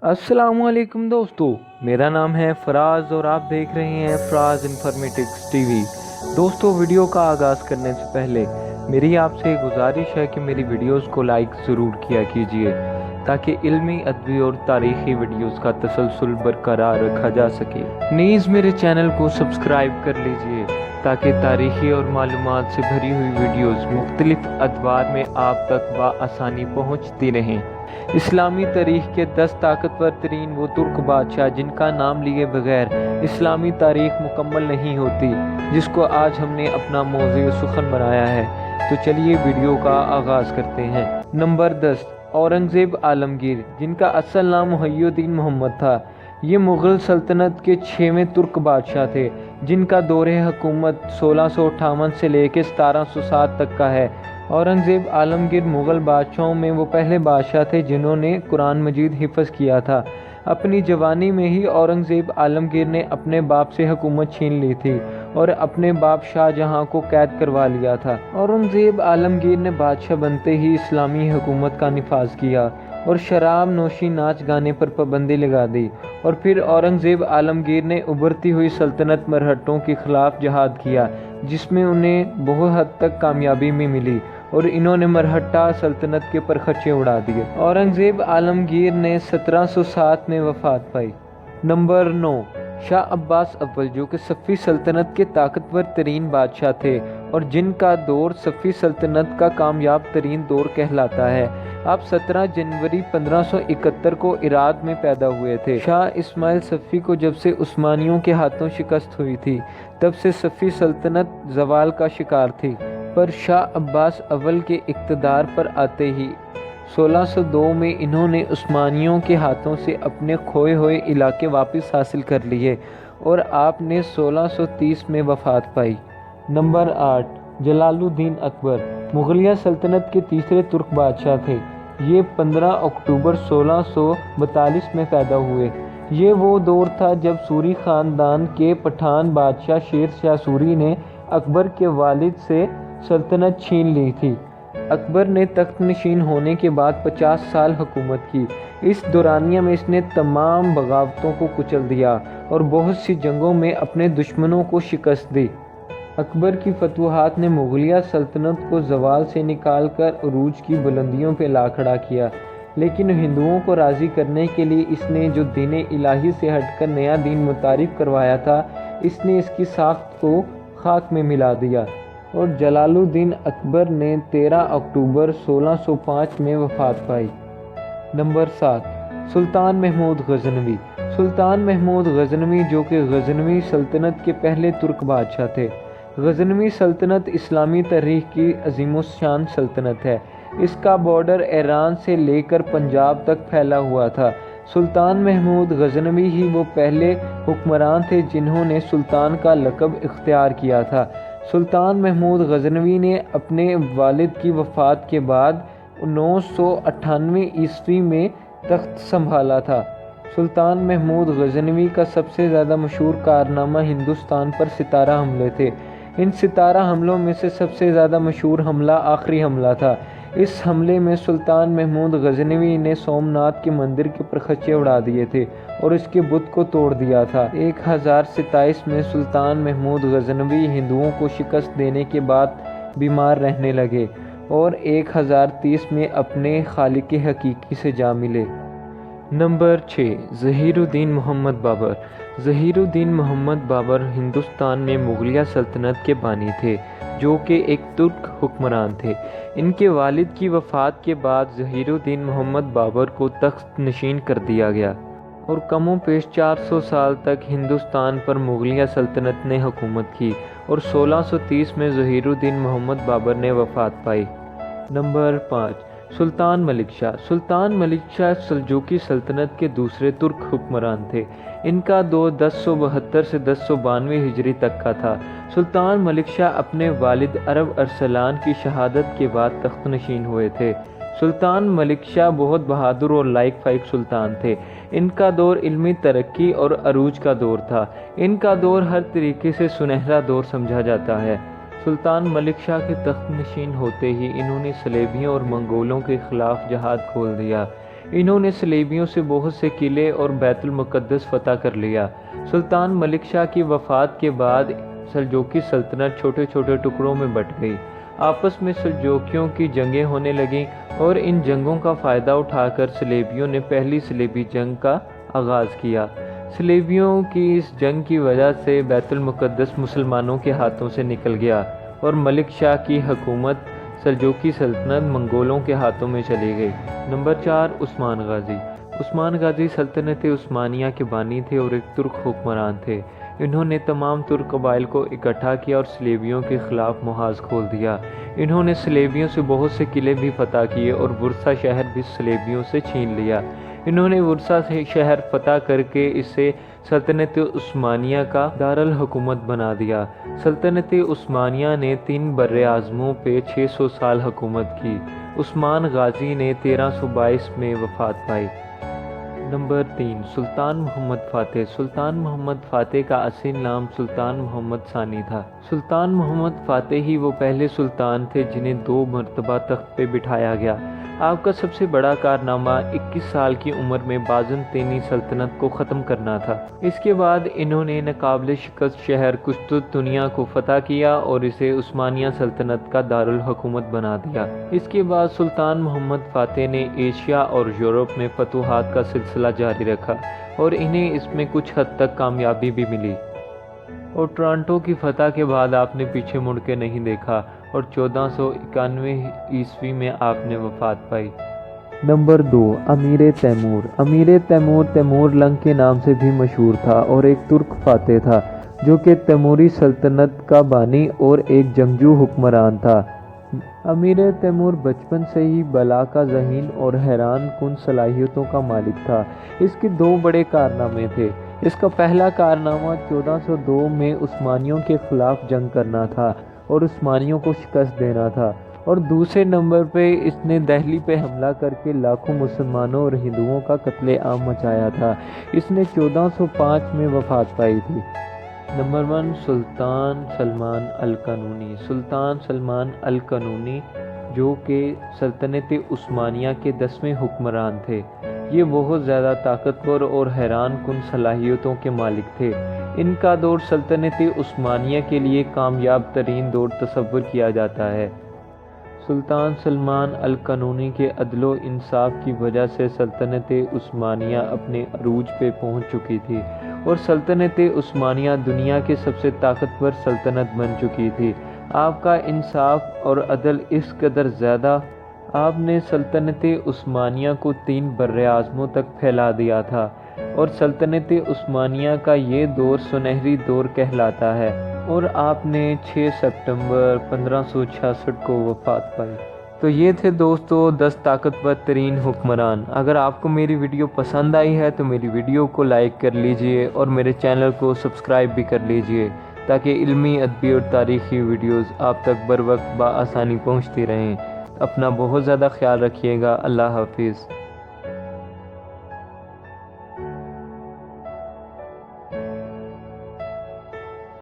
अस्सलाम वालेकुम दोस्तों, मेरा नाम है फराज और आप देख रहे हैं फराज इन्फॉर्मेटिक्स टीवी। दोस्तों, वीडियो का आगाज़ करने से पहले मेरी आपसे गुजारिश है कि मेरी वीडियोस को लाइक ज़रूर किया कीजिए ताकि इल्मी, अदबी और तारीख़ी वीडियोस का तसलसल बरकरार रखा जा सके। नीज़ मेरे चैनल को सब्सक्राइब कर लीजिए ताकि तारीख़ी और मालूमात से भरी हुई वीडियोस मुख्तलिफ अदवार में आप तक बआसानी पहुँचती रहें। इस्लामी तारीख़ के 10 ताकतवर तरीन वो तुर्क बादशाह जिनका नाम लिए बगैर इस्लामी तारीख़ मुकम्मल नहीं होती, जिसको आज हमने अपना मौज़ू सुखन बनाया है। तो चलिए वीडियो का आगाज़ करते हैं। नंबर 10, औरंगज़ेब आलमगीर, जिनका असल नाम मुहय्यिद्दीन मोहम्मद था। ये मुग़ल सल्तनत के 6वें तुर्क बादशाह थे, जिनका दौरे हुकूमत 1658 से लेकर 1707 तक का है। औरंगज़ेब आलमगीर मुग़ल बादशाहों में वो पहले बादशाह थे जिन्होंने कुरान मजीद हिफ़्ज़ किया था। अपनी जवानी में ही औरंगज़ेब आलमगीर ने अपने बाप से हुकूमत छीन ली थी और अपने बाप शाहजहाँ को कैद करवा लिया था। औरंगज़ेब आलमगीर ने बादशाह बनते ही इस्लामी हुकूमत का निफाज किया और शराब नोशी, नाच गाने पर पाबंदी लगा दी। और फिर औरंगज़ेब आलमगीर ने उभरती हुई सल्तनत मरहटों के ख़िलाफ़ जहाद किया, जिसमें उन्हें बहुत हद तक कामयाबी भी मिली और इन्होंने मरहट्टा सल्तनत के परखच्चे उड़ा दिए। औरंगज़ेब आलमगीर ने 1707 में वफ़ात पाई। नंबर 9, शाह अब्बास अव्वल, जो कि सफ़ी सल्तनत के ताकतवर तरीन बादशाह थे और जिनका दौर सफ़ी सल्तनत का कामयाब तरीन दौर कहलाता है। आप 17 जनवरी 1571 को इराक में पैदा हुए थे। शाह इस्माइल सफ़ी को जब से उस्मानियों के हाथों शिकस्त हुई थी, तब से सफ़ी सल्तनत ज़वाल का शिकार थी। पर शाह अब्बास अव्वल के इक़्तिदार पर आते ही 1602 में इन्होंने उस्मानियों के हाथों से अपने खोए हुए इलाके वापस हासिल कर लिए और आपने 1630 में वफ़ात पाई। नंबर 8, जलालुद्दीन अकबर, मुग़लिया सल्तनत के तीसरे तुर्क बादशाह थे। ये 15 अक्टूबर 1642 में पैदा हुए। ये वो दौर था जब सूरी ख़ानदान के पठान बादशाह शेर शाह सूरी ने अकबर के वालिद से सल्तनत छीन ली थी। अकबर ने तख्त नशीन होने के बाद 50 साल हुकूमत की। इस दौरानिया में इसने तमाम बगावतों को कुचल दिया और बहुत सी जंगों में अपने दुश्मनों को शिकस्त दी। अकबर की फतूहात ने मुग़लिया सल्तनत को ज़वाल से निकाल कर उरूज की बुलंदियों पर ला खड़ा किया, लेकिन हिंदुओं को राज़ी करने के लिए इसने जो दीन इलाही से हटकर नया दीन मुतारिफ करवाया था, इसने इसकी साख्त को खाक में मिला दिया और जलालुद्दीन अकबर ने 13 अक्टूबर 1605 में वफ़ात पाई। नंबर 7, सुल्तान महमूद गज़नवी। सुल्तान महमूद गज़नवी, जो कि गज़नवी सल्तनत के पहले तुर्क बादशाह थे। गज़नवी सल्तनत इस्लामी तारीख़ की अज़ीमुश्शान सल्तनत है। इसका बॉर्डर ईरान से लेकर पंजाब तक फैला हुआ था। सुल्तान महमूद गज़नवी ही वो पहले हुक्मरान थे जिन्होंने सुल्तान का लक़ब इख्तियार किया था। सुल्तान महमूद गज़नवी ने अपने वालिद की वफ़ात के बाद 998 ईस्वी में तख्त संभाला था। सुल्तान महमूद गज़नवी का सबसे ज़्यादा मशहूर कारनामा हिंदुस्तान पर सितारा हमले थे। इन सितारा हमलों में से सबसे ज़्यादा मशहूर हमला आखिरी हमला था। इस हमले में सुल्तान महमूद गज़नवी ने सोमनाथ के मंदिर के परखच्चे उड़ा दिए थे और इसके बुत को तोड़ दिया था। 1027 में सुल्तान महमूद गज़नवी हिंदुओं को शिकस्त देने के बाद बीमार रहने लगे और 1030 में अपने खालिक हकीकी से जा मिले। नंबर 6, ज़हीरुद्दीन मोहम्मद बाबर। ज़हीरुद्दीन मोहम्मद बाबर हिंदुस्तान में मुग़लिया सल्तनत के बानी थे, जो कि एक तुर्क हुक्मरान थे। इनके वालिद की वफ़ात के बाद ज़हीरुद्दीन मोहम्मद बाबर को तख्त नशीन कर दिया गया और कमों पेश 400 साल तक हिंदुस्तान पर मुग़लिया सल्तनत ने हुकूमत की और 1630 में ज़हीरुद्दीन मोहम्मद बाबर ने वफ़ात पाई। नंबर 5, सुल्तान मलिक शाह। सुल्तान मलिक शाह सल्जूकी सल्तनत के दूसरे तुर्क हुक्मरान थे। इनका दौर 1072 से 1092 हिजरी तक का था। सुल्तान मलिक शाह अपने वालिद अरब अरसलान की शहादत के बाद तख्त नशीन हुए थे। सुल्तान मलिक शाह बहुत बहादुर और लायक फाइक सुल्तान थे। इनका दौर इल्मी तरक्की और अरूज का दौर था। इनका दौर हर तरीके से सुनहरा दौर समझा जाता है। सुल्तान मलिक शाह के तख्त नशीन होते ही इन्होंने सलेबियों और मंगोलों के ख़िलाफ़ जहाद खोल दिया। انہوں نے صلیبیوں سے بہت سے قلعے اور بیت المقدس فتح کر لیا۔ سلطان ملک شاہ کی وفات کے بعد سلجوقی سلطنت چھوٹے چھوٹے ٹکڑوں میں بٹ گئی۔ آپس میں سلجوقیوں کی جنگیں ہونے لگیں اور ان جنگوں کا فائدہ اٹھا کر صلیبیوں نے پہلی صلیبی جنگ کا آغاز کیا۔ صلیبیوں کی اس جنگ کی وجہ سے بیت المقدس مسلمانوں کے ہاتھوں سے نکل گیا اور ملک شاہ کی حکومت سلجوقی سلطنت منگولوں کے ہاتھوں میں چلی گئی۔ نمبر 4، عثمان غازی۔ عثمان غازی سلطنت عثمانیہ کے بانی تھے اور ایک ترک حکمران تھے۔ انہوں نے تمام ترک قبائل کو اکٹھا کیا اور صلیبیوں کے خلاف محاذ کھول دیا۔ انہوں نے صلیبیوں سے بہت سے قلعے بھی فتح کیے اور ورسا شہر بھی صلیبیوں سے چھین لیا۔ انہوں نے ورسا شہر فتح کر کے اسے سلطنت عثمانیہ کا دارالحکومت بنا دیا۔ سلطنت عثمانیہ نے 3 براعظموں پہ 600 سال حکومت کی۔ عثمان غازی نے 1322 میں وفات پائی۔ نمبر 3، سلطان محمد فاتح۔ سلطان محمد فاتح کا اصل نام سلطان محمد ثانی تھا۔ سلطان محمد فاتح ہی وہ پہلے سلطان تھے جنہیں 2 مرتبہ تخت پہ بٹھایا گیا۔ آپ کا سب سے بڑا کارنامہ 21 سال کی عمر میں بازنطینی سلطنت کو ختم کرنا تھا۔ اس کے بعد انہوں نے ناقابل شکست شہر قسطنطنیہ کو فتح کیا اور اسے عثمانیہ سلطنت کا دارالحکومت بنا دیا۔ اس کے بعد سلطان محمد فاتح نے ایشیا اور یورپ میں فتوحات کا سلسلہ جاری رکھا اور انہیں اس میں کچھ حد تک کامیابی بھی ملی، اور ٹورانٹو کی فتح کے بعد آپ نے پیچھے مڑ کے نہیں دیکھا اور 1491 عیسوی میں آپ نے وفات پائی۔ نمبر 2، امیر تیمور۔ امیر تیمور تیمور لنگ کے نام سے بھی مشہور تھا اور ایک ترک فاتح تھا جو کہ تیموری سلطنت کا بانی اور ایک جنگجو حکمران تھا۔ امیر تیمور بچپن سے ہی بالاکا ذہین اور حیران کن صلاحیتوں کا مالک تھا۔ اس کے 2 بڑے کارنامے تھے۔ اس کا پہلا کارنامہ 1402 میں عثمانیوں کے خلاف جنگ کرنا تھا اور عثمانیوں کو شکست دینا تھا، اور دوسرے نمبر پہ اس نے دہلی پہ حملہ کر کے لاکھوں مسلمانوں اور ہندوؤں کا قتل عام مچایا تھا۔ اس نے 1405 میں وفات پائی تھی۔ نمبر 1، سلطان سلمان القانونی۔ سلطان سلمان القانونی جو کہ سلطنت عثمانیہ کے 10ویں حکمران تھے، یہ بہت زیادہ طاقتور اور حیران کن صلاحیتوں کے مالک تھے۔ ان کا دور سلطنت عثمانیہ کے لیے کامیاب ترین دور تصور کیا جاتا ہے۔ سلطان سلمان القانونی کے عدل و انصاف کی وجہ سے سلطنت عثمانیہ اپنے عروج پہ پہنچ چکی تھی اور سلطنت عثمانیہ دنیا کے سب سے طاقتور سلطنت بن چکی تھی۔ آپ کا انصاف اور عدل اس قدر زیادہ، آپ نے سلطنت عثمانیہ کو 3 براعظموں تک پھیلا دیا تھا، اور سلطنت عثمانیہ کا یہ دور سنہری دور کہلاتا ہے، اور آپ نے 6 ستمبر 1566 کو وفات پائی۔ تو یہ تھے دوستو 10 طاقتور ترین حکمران۔ اگر آپ کو میری ویڈیو پسند آئی ہے تو میری ویڈیو کو لائک کر لیجئے اور میرے چینل کو سبسکرائب بھی کر لیجئے تاکہ علمی، ادبی اور تاریخی ویڈیوز آپ تک بر وقت بآسانی پہنچتی رہیں۔ اپنا بہت زیادہ خیال رکھیے گا۔ اللہ حافظ۔